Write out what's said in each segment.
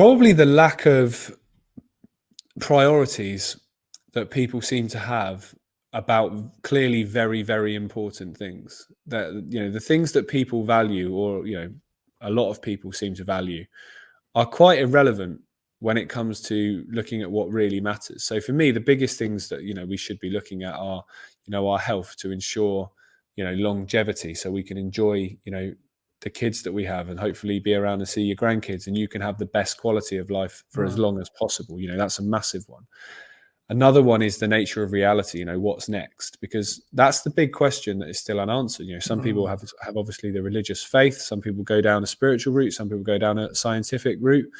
Probably the lack of priorities that people seem to have about clearly very, very important things. That, the things that people value, or a lot of people seem to value, are quite irrelevant when it comes to looking at what really matters. So for me, the biggest things that we should be looking at are our health, to ensure longevity, so we can enjoy the kids that we have, and hopefully be around and see your grandkids, and you can have the best quality of life for as long as possible. That's a massive one. Another one is the nature of reality. What's next? Because that's the big question that is still unanswered. Some people have obviously the religious faith. Some people go down a spiritual route. Some people go down a scientific route.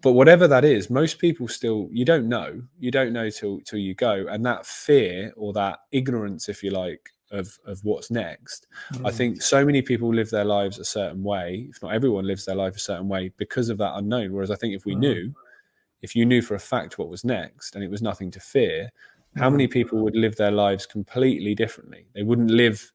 But whatever that is, most people still, you don't know till you go. And that fear, or that ignorance, if you like, of what's next. I think so many people live their lives a certain way, if not everyone lives their life a certain way, because of that unknown. Whereas I think if you knew for a fact what was next and it was nothing to fear, how many people would live their lives completely differently? They wouldn't live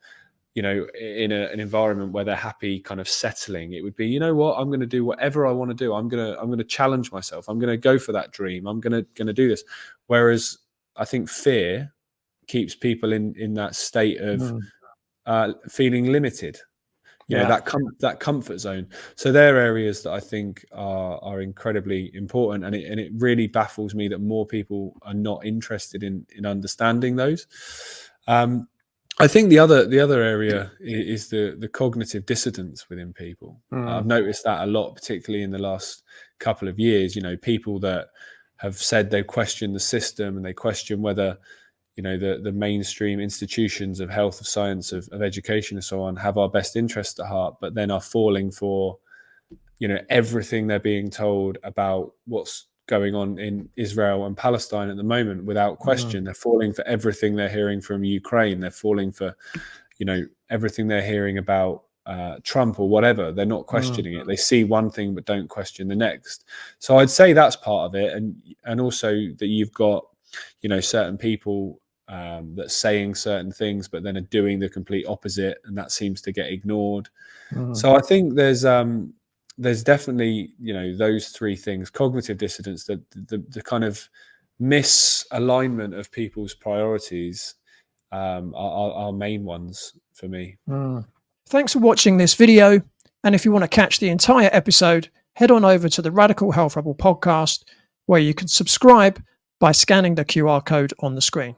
in an environment where they're happy kind of settling. It would be, I'm going to do whatever I want to do. I'm going to challenge myself. I'm going to go for that dream. I'm going to do this. Whereas I think fear keeps people in that state of feeling limited, that comfort zone. So they're areas that I think are incredibly important, and it really baffles me that more people are not interested in understanding those. I think the other area is the cognitive dissonance within people. I've noticed that a lot, particularly in the last couple of years. People that have said they question the system, and they question whether the mainstream institutions of health, of science, of education and so on have our best interests at heart, but then are falling for everything they're being told about what's going on in Israel and Palestine at the moment without question. They're falling for everything they're hearing from Ukraine. They're falling for everything they're hearing about Trump or whatever. They're not questioning it. They see one thing but don't question the next. So I'd say that's part of it, and also that you've got certain people that's saying certain things but then are doing the complete opposite, and that seems to get ignored. So I think there's definitely those three things: cognitive dissonance, the kind of misalignment of people's priorities, are main ones for me. Thanks for watching this video, and if you want to catch the entire episode, head on over to the Radical Health Rebel podcast, where you can subscribe by scanning the QR code on the screen.